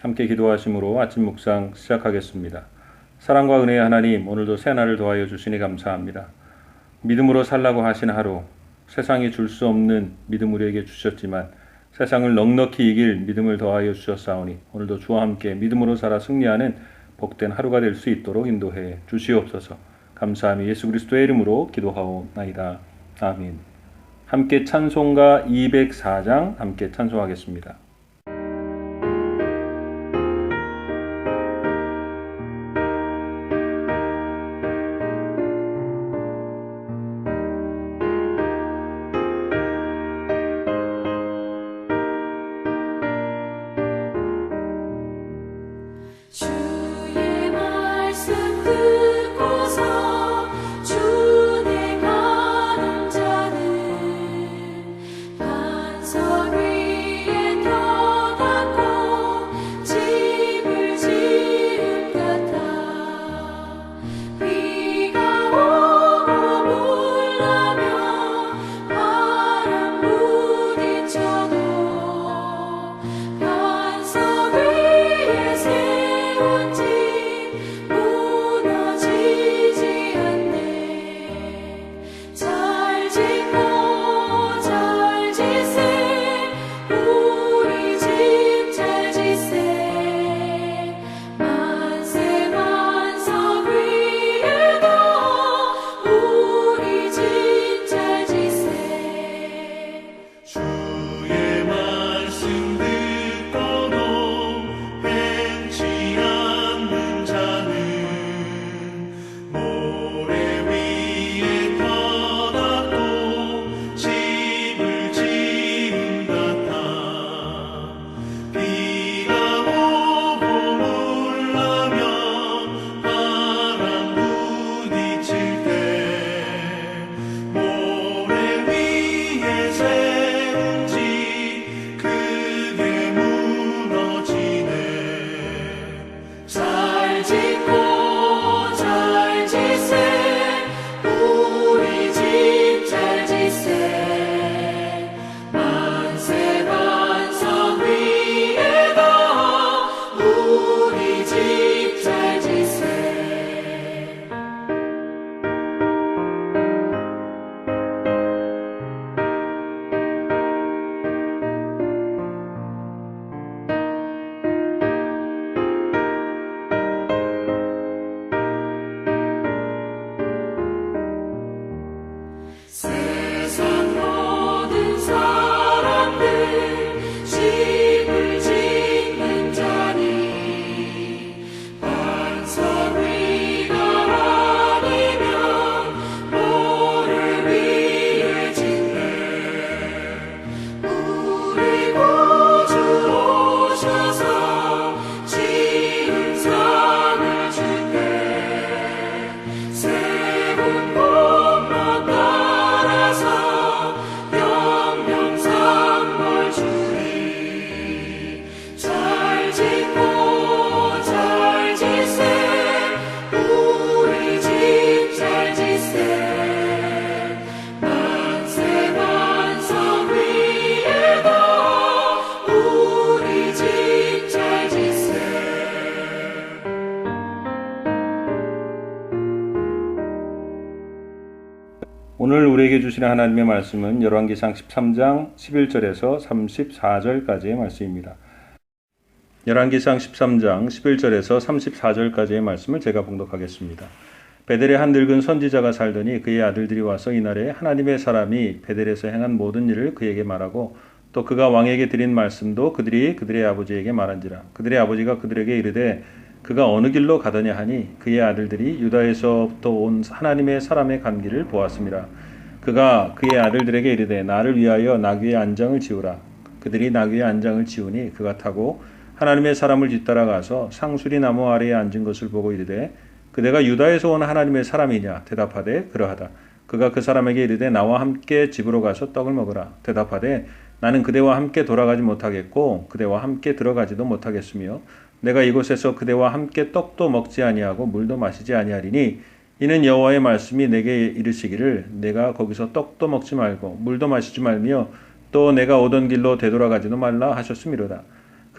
함께 기도하심으로 아침 묵상 시작하겠습니다. 사랑과 은혜의 하나님, 오늘도 새날을 더하여 주시니 감사합니다. 믿음으로 살라고 하신 하루, 세상이 줄 수 없는 믿음 우리에게 주셨지만 세상을 넉넉히 이길 믿음을 더하여 주셨사오니 오늘도 주와 함께 믿음으로 살아 승리하는 복된 하루가 될 수 있도록 인도해 주시옵소서. 감사하며 예수 그리스도의 이름으로 기도하옵나이다. 아멘. 함께 찬송가 204장 함께 찬송하겠습니다. 오늘 우리에게 주시는 하나님의 말씀은 열왕기상 13장 11절에서 34절까지의 말씀입니다. 열왕기상 13장 11절에서 34절까지의 말씀을 제가 봉독하겠습니다. 베델에 한 늙은 선지자가 살더니 그의 아들들이 와서 이날에 하나님의 사람이 베델에서 행한 모든 일을 그에게 말하고 또 그가 왕에게 드린 말씀도 그들이 그들의 아버지에게 말한지라. 그들의 아버지가 그들에게 이르되 그가 어느 길로 가더냐 하니 그의 아들들이 유다에서부터 온 하나님의 사람의 간 길을 보았습니다. 그가 그의 아들들에게 이르되 나를 위하여 나귀의 안장을 지우라. 그들이 나귀의 안장을 지우니 그가 타고 하나님의 사람을 뒤따라가서 상수리 나무 아래에 앉은 것을 보고 이르되 그대가 유다에서 온 하나님의 사람이냐? 대답하되 그러하다. 그가 그 사람에게 이르되 나와 함께 집으로 가서 떡을 먹으라. 대답하되 나는 그대와 함께 돌아가지 못하겠고 그대와 함께 들어가지도 못하겠으며 내가 이곳에서 그대와 함께 떡도 먹지 아니하고 물도 마시지 아니하리니 이는 여호와의 말씀이 내게 이르시기를 내가 거기서 떡도 먹지 말고 물도 마시지 말며 또 내가 오던 길로 되돌아가지도 말라 하셨음이로다.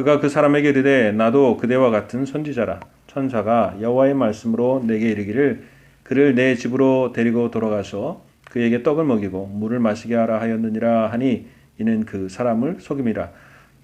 그가 그 사람에게 이르되 나도 그대와 같은 선지자라. 천사가 여호와의 말씀으로 내게 이르기를 그를 내 집으로 데리고 돌아가서 그에게 떡을 먹이고 물을 마시게 하라 하였느니라 하니 이는 그 사람을 속임이라.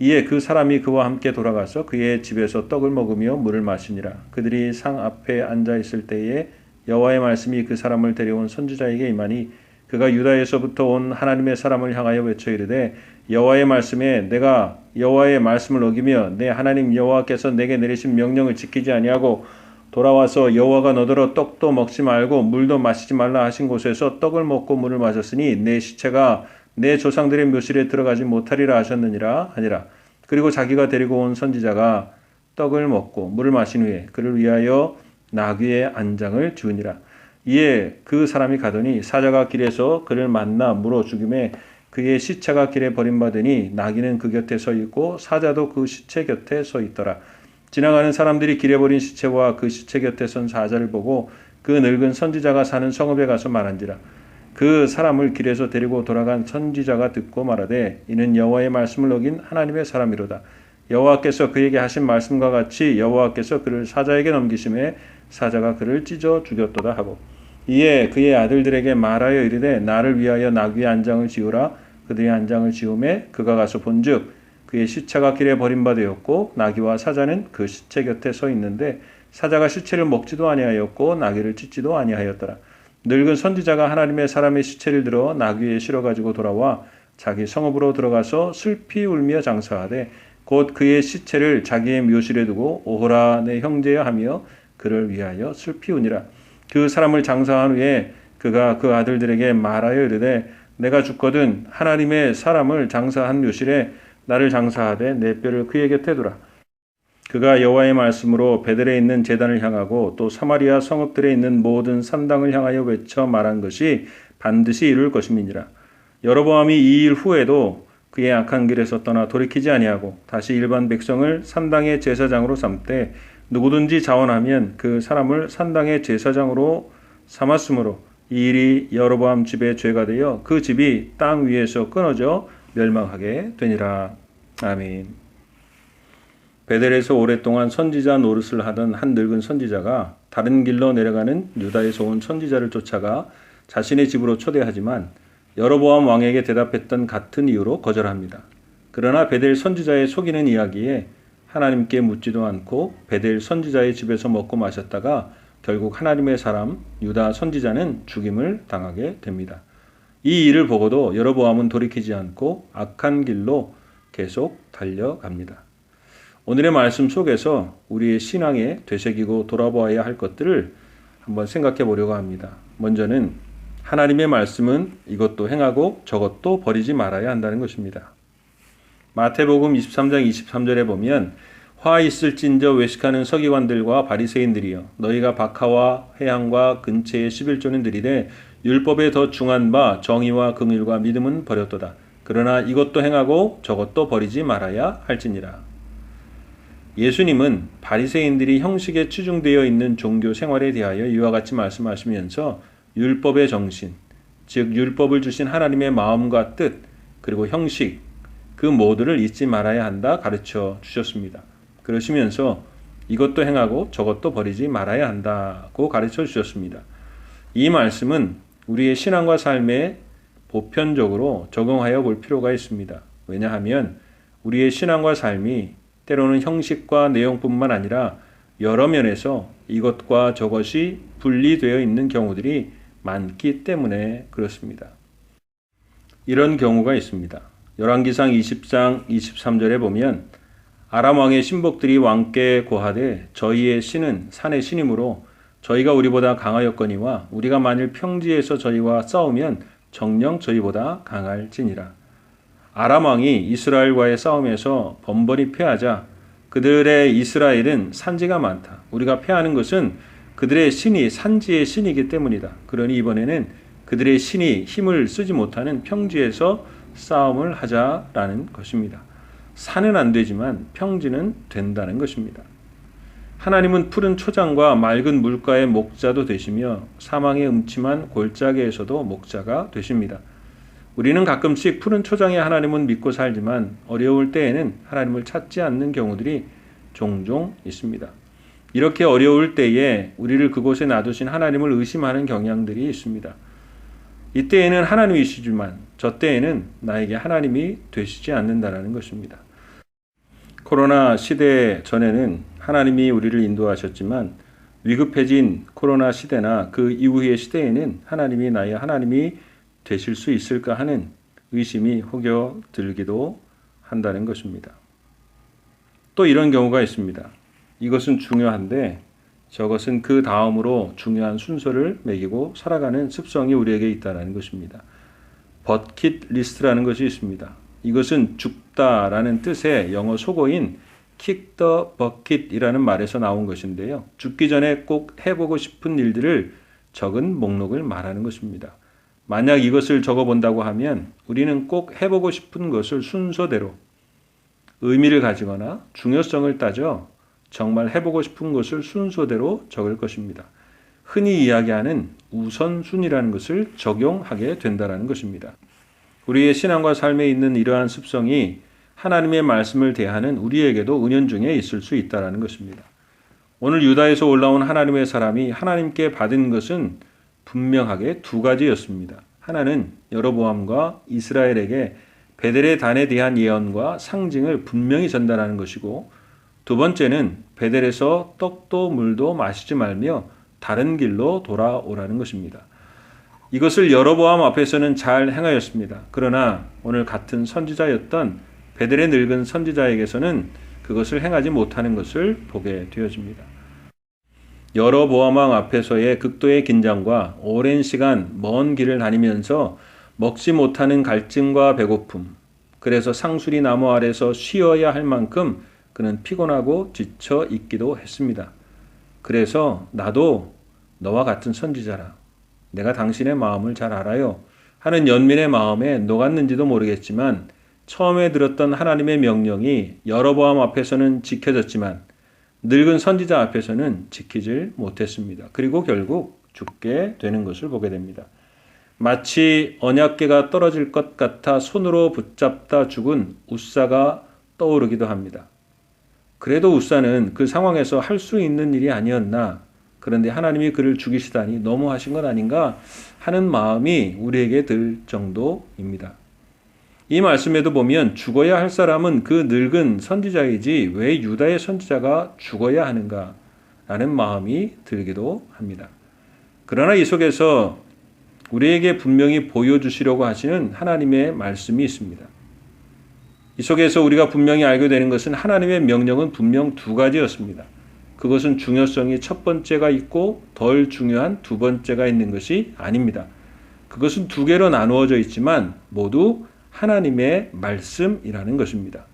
이에 그 사람이 그와 함께 돌아가서 그의 집에서 떡을 먹으며 물을 마시니라. 그들이 상 앞에 앉아 있을 때에 여호와의 말씀이 그 사람을 데려온 선지자에게 임하니 그가 유다에서부터 온 하나님의 사람을 향하여 외쳐 이르되 여호와의 말씀에 내가 여호와의 말씀을 어기며 내 하나님 여호와께서 내게 내리신 명령을 지키지 아니하고 돌아와서 여호와가 너더러 떡도 먹지 말고 물도 마시지 말라 하신 곳에서 떡을 먹고 물을 마셨으니 내 시체가 내 조상들의 묘실에 들어가지 못하리라 하셨느니라 하니라. 그리고 자기가 데리고 온 선지자가 떡을 먹고 물을 마신 후에 그를 위하여 나귀의 안장을 지으니라. 이에 그 사람이 가더니 사자가 길에서 그를 만나 물어 죽임에 그의 시체가 길에 버림받으니 나귀는 그 곁에 서 있고 사자도 그 시체 곁에 서 있더라. 지나가는 사람들이 길에 버린 시체와 그 시체 곁에 선 사자를 보고 그 늙은 선지자가 사는 성읍에 가서 말한지라. 그 사람을 길에서 데리고 돌아간 선지자가 듣고 말하되 이는 여호와의 말씀을 어긴 하나님의 사람이로다. 여호와께서 그에게 하신 말씀과 같이 여호와께서 그를 사자에게 넘기심에 사자가 그를 찢어 죽였도다 하고 이에 그의 아들들에게 말하여 이르되 나를 위하여 나귀의 안장을 지으라. 그들의 안장을 지음에 그가 가서 본즉 그의 시체가 길에 버림받았고 나귀와 사자는 그 시체 곁에 서 있는데 사자가 시체를 먹지도 아니하였고 나귀를 찢지도 아니하였더라. 늙은 선지자가 하나님의 사람의 시체를 들어 나귀에 실어 가지고 돌아와 자기 성읍으로 들어가서 슬피 울며 장사하되 곧 그의 시체를 자기의 묘실에 두고 오호라 내 형제여 하며 그를 위하여 슬피 우니라. 그 사람을 장사한 후에 그가 그 아들들에게 말하여 이르되 내가 죽거든 하나님의 사람을 장사한 묘실에 나를 장사하되 내 뼈를 그의 곁에 두라. 그가 여호와의 말씀으로 베델에 있는 제단을 향하고 또 사마리아 성읍들에 있는 모든 산당을 향하여 외쳐 말한 것이 반드시 이룰 것임이니라. 여로보암이 이 일 후에도 그의 악한 길에서 떠나 돌이키지 아니하고 다시 일반 백성을 산당의 제사장으로 삼되 누구든지 자원하면 그 사람을 산당의 제사장으로 삼았으므로 이 일이 여로보암 집의 죄가 되어 그 집이 땅 위에서 끊어져 멸망하게 되니라. 아멘. 베델에서 오랫동안 선지자 노릇을 하던 한 늙은 선지자가 다른 길로 내려가는 유다에서 온 선지자를 쫓아가 자신의 집으로 초대하지만 여로보암 왕에게 대답했던 같은 이유로 거절합니다. 그러나 베델 선지자의 속이는 이야기에 하나님께 묻지도 않고 베델 선지자의 집에서 먹고 마셨다가 결국 하나님의 사람 유다 선지자는 죽임을 당하게 됩니다. 이 일을 보고도 여로보암은 돌이키지 않고 악한 길로 계속 달려갑니다. 오늘의 말씀 속에서 우리의 신앙에 되새기고 돌아보아야 할 것들을 한번 생각해 보려고 합니다. 먼저는 하나님의 말씀은 이것도 행하고 저것도 버리지 말아야 한다는 것입니다. 마태복음 23장 23절에 보면 화 있을진저 외식하는 서기관들과 바리새인들이여 너희가 박하와 회향과 근체의 11조는 드리되 율법에 더 중한 바 정의와 긍휼과 믿음은 버렸도다. 그러나 이것도 행하고 저것도 버리지 말아야 할지니라. 예수님은 바리새인들이 형식에 치중되어 있는 종교 생활에 대하여 이와 같이 말씀하시면서 율법의 정신, 즉 율법을 주신 하나님의 마음과 뜻, 그리고 형식, 그 모두를 잊지 말아야 한다 가르쳐 주셨습니다. 그러시면서 이것도 행하고 저것도 버리지 말아야 한다고 가르쳐 주셨습니다. 이 말씀은 우리의 신앙과 삶에 보편적으로 적용하여 볼 필요가 있습니다. 왜냐하면 우리의 신앙과 삶이 때로는 형식과 내용뿐만 아니라 여러 면에서 이것과 저것이 분리되어 있는 경우들이 많기 때문에 그렇습니다. 이런 경우가 있습니다. 열왕기상 20장 23절에 보면 아람 왕의 신복들이 왕께 고하되 저희의 신은 산의 신이므로 저희가 우리보다 강하였거니와 우리가 만일 평지에서 저희와 싸우면 정녕 저희보다 강할지니라. 아람 왕이 이스라엘과의 싸움에서 번번이 패하자 그들의 이스라엘은 산지가 많다. 우리가 패하는 것은 그들의 신이 산지의 신이기 때문이다. 그러니 이번에는 그들의 신이 힘을 쓰지 못하는 평지에서 싸움을 하자라는 것입니다. 산은 안 되지만 평지는 된다는 것입니다. 하나님은 푸른 초장과 맑은 물가의 목자도 되시며 사망의 음침한 골짜기에서도 목자가 되십니다. 우리는 가끔씩 푸른 초장의 하나님은 믿고 살지만 어려울 때에는 하나님을 찾지 않는 경우들이 종종 있습니다. 이렇게 어려울 때에 우리를 그곳에 놔두신 하나님을 의심하는 경향들이 있습니다. 이때에는 하나님이시지만 저 때에는 나에게 하나님이 되시지 않는다라는 것입니다. 코로나 시대 전에는 하나님이 우리를 인도하셨지만 위급해진 코로나 시대나 그 이후의 시대에는 하나님이 나의 하나님이 되실 수 있을까 하는 의심이 혹여 들기도 한다는 것입니다. 또 이런 경우가 있습니다. 이것은 중요한데 저것은 그 다음으로 중요한 순서를 매기고 살아가는 습성이 우리에게 있다는 것입니다. 버킷 리스트라는 것이 있습니다. 이것은 죽다라는 뜻의 영어 속어인 kick the bucket이라는 말에서 나온 것인데요. 죽기 전에 꼭 해보고 싶은 일들을 적은 목록을 말하는 것입니다. 만약 이것을 적어본다고 하면 우리는 꼭 해보고 싶은 것을 순서대로 의미를 가지거나 중요성을 따져 정말 해보고 싶은 것을 순서대로 적을 것입니다. 흔히 이야기하는 우선순위라는 것을 적용하게 된다는 것입니다. 우리의 신앙과 삶에 있는 이러한 습성이 하나님의 말씀을 대하는 우리에게도 은연중에 있을 수 있다는 것입니다. 오늘 유다에서 올라온 하나님의 사람이 하나님께 받은 것은 분명하게 두 가지였습니다. 하나는 여로보암과 이스라엘에게 베델의 단에 대한 예언과 상징을 분명히 전달하는 것이고, 두 번째는 베델에서 떡도 물도 마시지 말며 다른 길로 돌아오라는 것입니다. 이것을 여로보암 앞에서는 잘 행하였습니다. 그러나 오늘 같은 선지자였던 베델의 늙은 선지자에게서는 그것을 행하지 못하는 것을 보게 되어집니다. 여로보암 왕 앞에서의 극도의 긴장과 오랜 시간 먼 길을 다니면서 먹지 못하는 갈증과 배고픔, 그래서 상수리 나무 아래서 쉬어야 할 만큼 그는 피곤하고 지쳐 있기도 했습니다. 그래서 나도 너와 같은 선지자라, 내가 당신의 마음을 잘 알아요 하는 연민의 마음에 녹았는지도 모르겠지만 처음에 들었던 하나님의 명령이 여로보암 앞에서는 지켜졌지만 늙은 선지자 앞에서는 지키질 못했습니다. 그리고 결국 죽게 되는 것을 보게 됩니다. 마치 언약궤가 떨어질 것 같아 손으로 붙잡다 죽은 웃사가 떠오르기도 합니다. 그래도 웃사는 그 상황에서 할 수 있는 일이 아니었나, 그런데 하나님이 그를 죽이시다니 너무하신 것 아닌가 하는 마음이 우리에게 들 정도입니다. 이 말씀에도 보면 죽어야 할 사람은 그 늙은 선지자이지 왜 유다의 선지자가 죽어야 하는가 라는 마음이 들기도 합니다. 그러나 이 속에서 우리에게 분명히 보여주시려고 하시는 하나님의 말씀이 있습니다. 이 속에서 우리가 분명히 알게 되는 것은 하나님의 명령은 분명 두 가지였습니다. 그것은 중요성이 첫 번째가 있고 덜 중요한 두 번째가 있는 것이 아닙니다. 그것은 두 개로 나누어져 있지만 모두 하나님의 말씀이라는 것입니다.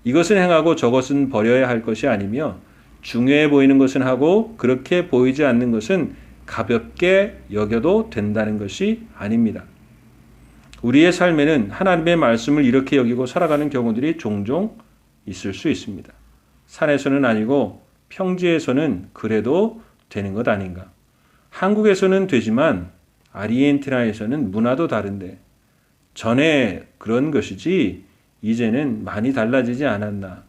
이것은 행하고 저것은 버려야 할 것이 아니며 중요해 보이는 것은 하고 그렇게 보이지 않는 것은 가볍게 여겨도 된다는 것이 아닙니다. 우리의 삶에는 하나님의 말씀을 이렇게 여기고 살아가는 경우들이 종종 있을 수 있습니다. 산에서는 아니고 평지에서는 그래도 되는 것 아닌가. 한국에서는 되지만 아르헨티나에서는 문화도 다른데 전에 그런 것이지 이제는 많이 달라지지 않았나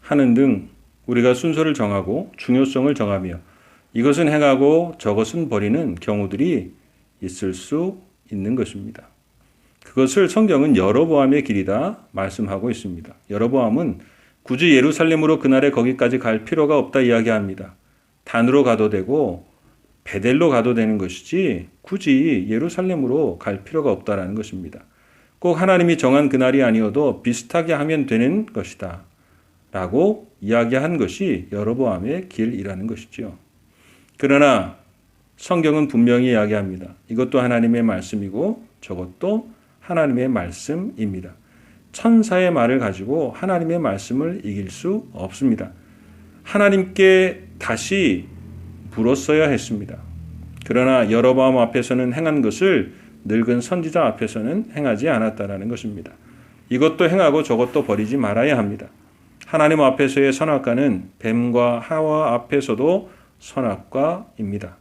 하는 등 우리가 순서를 정하고 중요성을 정하며 이것은 행하고 저것은 버리는 경우들이 있을 수 있는 것입니다. 그것을 성경은 여로보암의 길이다 말씀하고 있습니다. 여로보암은 굳이 예루살렘으로 그날에 거기까지 갈 필요가 없다 이야기합니다. 단으로 가도 되고 베델로 가도 되는 것이지 굳이 예루살렘으로 갈 필요가 없다라는 것입니다. 꼭 하나님이 정한 그날이 아니어도 비슷하게 하면 되는 것이다 라고 이야기한 것이 여로보암의 길이라는 것이죠. 그러나 성경은 분명히 이야기합니다. 이것도 하나님의 말씀이고 저것도 하나님의 말씀입니다. 천사의 말을 가지고 하나님의 말씀을 이길 수 없습니다. 하나님께 다시 물었어야 했습니다. 그러나 여로보암 앞에서는 행한 것을 늙은 선지자 앞에서는 행하지 않았다라는 것입니다. 이것도 행하고 저것도 버리지 말아야 합니다. 하나님 앞에서의 선악과는 뱀과 하와 앞에서도 선악과입니다.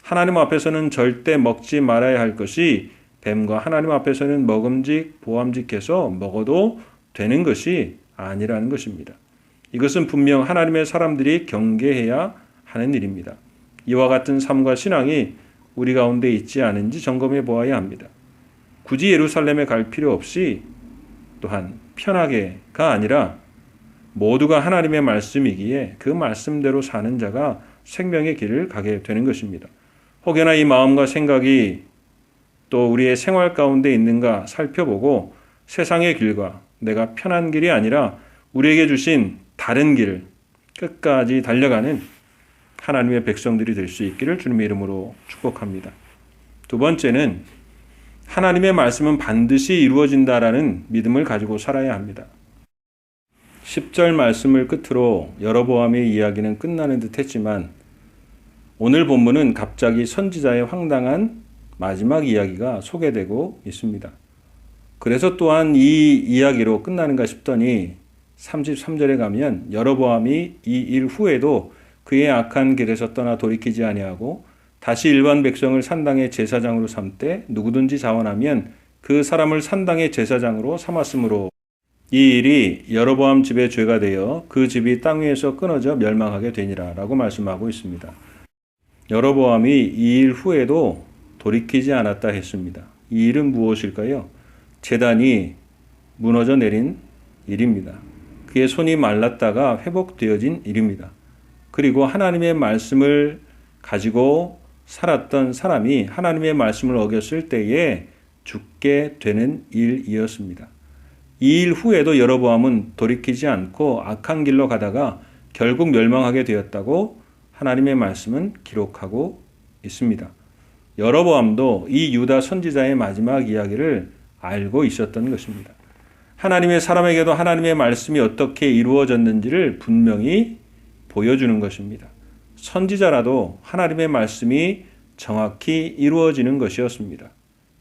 하나님 앞에서는 절대 먹지 말아야 할 것이 뱀과 하나님 앞에서는 먹음직, 보암직해서 먹어도 되는 것이 아니라는 것입니다. 이것은 분명 하나님의 사람들이 경계해야 하는 일입니다. 이와 같은 삶과 신앙이 우리 가운데 있지 않은지 점검해 보아야 합니다. 굳이 예루살렘에 갈 필요 없이 또한 편하게가 아니라 모두가 하나님의 말씀이기에 그 말씀대로 사는 자가 생명의 길을 가게 되는 것입니다. 혹여나 이 마음과 생각이 또 우리의 생활 가운데 있는가 살펴보고 세상의 길과 내가 편한 길이 아니라 우리에게 주신 다른 길을 끝까지 달려가는 하나님의 백성들이 될 수 있기를 주님의 이름으로 축복합니다. 두 번째는 하나님의 말씀은 반드시 이루어진다라는 믿음을 가지고 살아야 합니다. 10절 말씀을 끝으로 여로보암의 이야기는 끝나는 듯 했지만 오늘 본문은 갑자기 선지자의 황당한 마지막 이야기가 소개되고 있습니다. 그래서 또한 이 이야기로 끝나는가 싶더니 33절에 가면 여로보암이 이 일 후에도 그의 악한 길에서 떠나 돌이키지 아니하고 다시 일반 백성을 산당의 제사장으로 삼되 누구든지 자원하면 그 사람을 산당의 제사장으로 삼았으므로 이 일이 여로보암 집의 죄가 되어 그 집이 땅 위에서 끊어져 멸망하게 되니라 라고 말씀하고 있습니다. 여로보암이 이 일 후에도 돌이키지 않았다 했습니다. 이 일은 무엇일까요? 제단이 무너져 내린 일입니다. 그의 손이 말랐다가 회복되어진 일입니다. 그리고 하나님의 말씀을 가지고 살았던 사람이 하나님의 말씀을 어겼을 때에 죽게 되는 일이었습니다. 이 일 후에도 여로보암은 돌이키지 않고 악한 길로 가다가 결국 멸망하게 되었다고 하나님의 말씀은 기록하고 있습니다. 여로보암도 이 유다 선지자의 마지막 이야기를 알고 있었던 것입니다. 하나님의 사람에게도 하나님의 말씀이 어떻게 이루어졌는지를 분명히 보여주는 것입니다. 선지자라도 하나님의 말씀이 정확히 이루어지는 것이었습니다.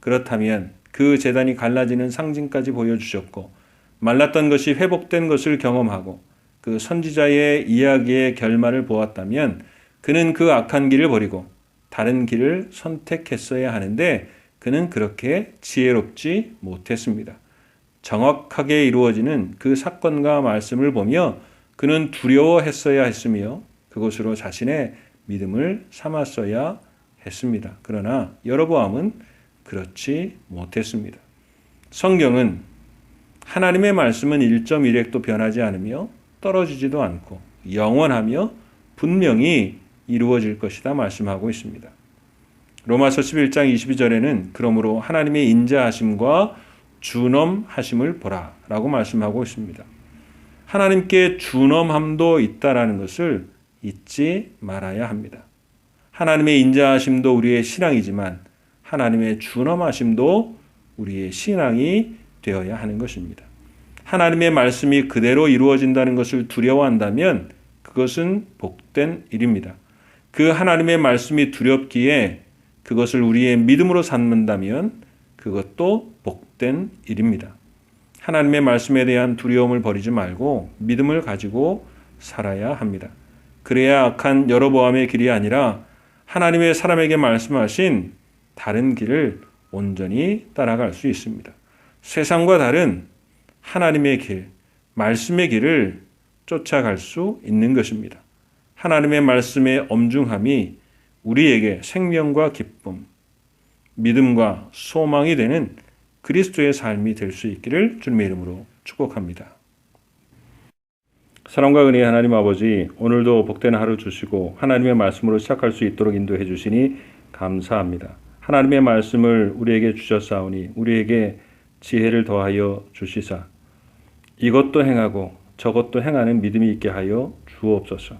그렇다면 그 제단이 갈라지는 상징까지 보여주셨고 말랐던 것이 회복된 것을 경험하고 그 선지자의 이야기의 결말을 보았다면 그는 그 악한 길을 버리고 다른 길을 선택했어야 하는데 그는 그렇게 지혜롭지 못했습니다. 정확하게 이루어지는 그 사건과 말씀을 보며 그는 두려워했어야 했으며 그것으로 자신의 믿음을 삼았어야 했습니다. 그러나 여로보암은 그렇지 못했습니다. 성경은 하나님의 말씀은 1.1획도 변하지 않으며 떨어지지도 않고 영원하며 분명히 이루어질 것이다 말씀하고 있습니다. 로마서 11장 22절에는 그러므로 하나님의 인자하심과 준엄하심을 보라 라고 말씀하고 있습니다. 하나님께 준엄함도 있다라는 것을 잊지 말아야 합니다. 하나님의 인자하심도 우리의 신앙이지만 하나님의 준엄하심도 우리의 신앙이 되어야 하는 것입니다. 하나님의 말씀이 그대로 이루어진다는 것을 두려워한다면 그것은 복된 일입니다. 그 하나님의 말씀이 두렵기에 그것을 우리의 믿음으로 삼는다면 그것도 복된 일입니다. 하나님의 말씀에 대한 두려움을 버리지 말고 믿음을 가지고 살아야 합니다. 그래야 악한 여로보암의 길이 아니라 하나님의 사람에게 말씀하신 다른 길을 온전히 따라갈 수 있습니다. 세상과 다른 하나님의 길, 말씀의 길을 쫓아갈 수 있는 것입니다. 하나님의 말씀의 엄중함이 우리에게 생명과 기쁨, 믿음과 소망이 되는 그리스도의 삶이 될 수 있기를 주님의 이름으로 축복합니다. 사랑과 은혜의 하나님 아버지, 오늘도 복된 하루 주시고 하나님의 말씀으로 시작할 수 있도록 인도해 주시니 감사합니다. 하나님의 말씀을 우리에게 주셨사오니 우리에게 지혜를 더하여 주시사 이것도 행하고 저것도 행하는 믿음이 있게 하여 주옵소서.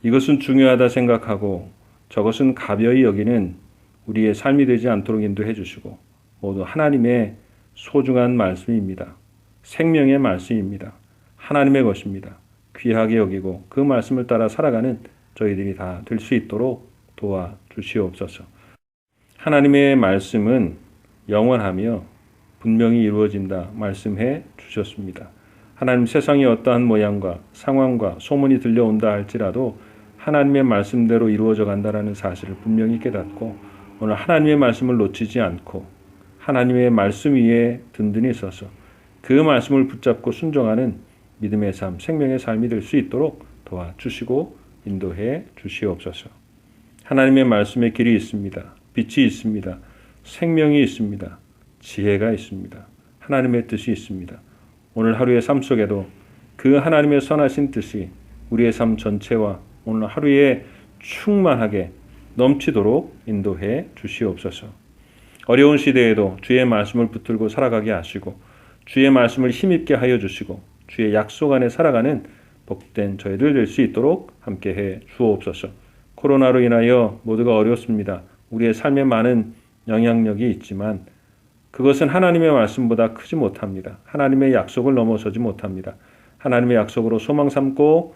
이것은 중요하다 생각하고 저것은 가벼이 여기는 우리의 삶이 되지 않도록 인도해 주시고 모두 하나님의 소중한 말씀입니다. 생명의 말씀입니다. 하나님의 것입니다. 귀하게 여기고 그 말씀을 따라 살아가는 저희들이 다 될 수 있도록 도와주시옵소서. 하나님의 말씀은 영원하며 분명히 이루어진다 말씀해 주셨습니다. 하나님, 세상이 어떠한 모양과 상황과 소문이 들려온다 할지라도 하나님의 말씀대로 이루어져 간다라는 사실을 분명히 깨닫고 오늘 하나님의 말씀을 놓치지 않고 하나님의 말씀 위에 든든히 서서 그 말씀을 붙잡고 순종하는 믿음의 삶, 생명의 삶이 될 수 있도록 도와주시고 인도해 주시옵소서. 하나님의 말씀에 길이 있습니다. 빛이 있습니다. 생명이 있습니다. 지혜가 있습니다. 하나님의 뜻이 있습니다. 오늘 하루의 삶 속에도 그 하나님의 선하신 뜻이 우리의 삶 전체와 오늘 하루에 충만하게 넘치도록 인도해 주시옵소서. 어려운 시대에도 주의 말씀을 붙들고 살아가게 하시고 주의 말씀을 힘있게 하여 주시고 주의 약속 안에 살아가는 복된 저희들 될 수 있도록 함께해 주옵소서. 코로나로 인하여 모두가 어렵습니다. 우리의 삶에 많은 영향력이 있지만 그것은 하나님의 말씀보다 크지 못합니다. 하나님의 약속을 넘어서지 못합니다. 하나님의 약속으로 소망 삼고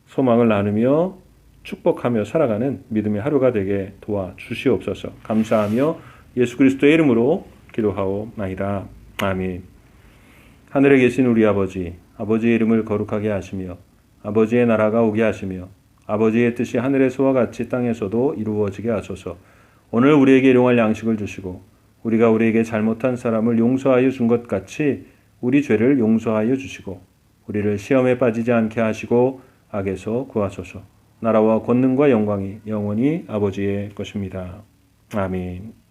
소망을 나누며 축복하며 살아가는 믿음의 하루가 되게 도와주시옵소서. 감사하며 예수 그리스도의 이름으로 기도하옵나이다. 아멘. 하늘에 계신 우리 아버지, 아버지의 이름을 거룩하게 하시며 아버지의 나라가 오게 하시며 아버지의 뜻이 하늘에서와 같이 땅에서도 이루어지게 하소서. 오늘 우리에게 일용할 양식을 주시고 우리가 우리에게 잘못한 사람을 용서하여 준 것 같이 우리 죄를 용서하여 주시고 우리를 시험에 빠지지 않게 하시고 악에서 구하소서. 나라와 권능과 영광이 영원히 아버지의 것입니다. 아멘.